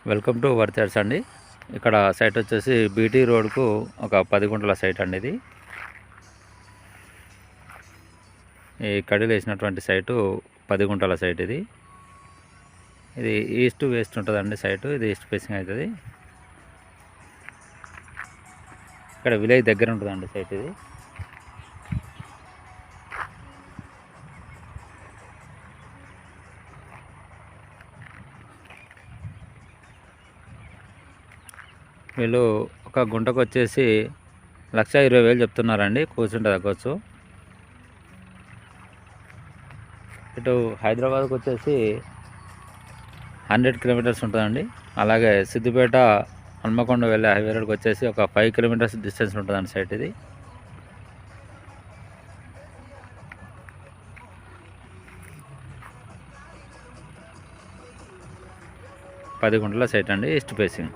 Welcome to వర్చర్స్ అండి. ఇక్కడ site వచ్చేసి బీటీ రోడ్కు ఒక 10 గుంటల సైట్ అండి. ఇది ఈ కడిలు వేసినటువంటి సైటు 10 గుంటల సైట్. ఇది ఈస్ట్ వెస్ట్ ఉంటుందండి సైటు. ఇది ఈస్ట్ ఫేసింగ్ అవుతుంది. ఇక్కడ విలేజ్ దగ్గర ఉంటుందండి సైట్. ఇది వీళ్ళు ఒక గుంటకు వచ్చేసి 1,20,000 చెప్తున్నారండి. కూర్చుంటే తగ్గొచ్చు. ఇటు హైదరాబాద్కి వచ్చేసి 100 కిలోమీటర్స్ ఉంటుందండి. అలాగే సిద్దిపేట హన్మకొండ వెళ్ళే హైవే రోడ్కి వచ్చేసి ఒక 5 కిలోమీటర్స్ డిస్టెన్స్ ఉంటుందండి సైట్. ఇది 10 గుంటల సైట్ అండి, ఈస్ట్ ఫేసింగ్.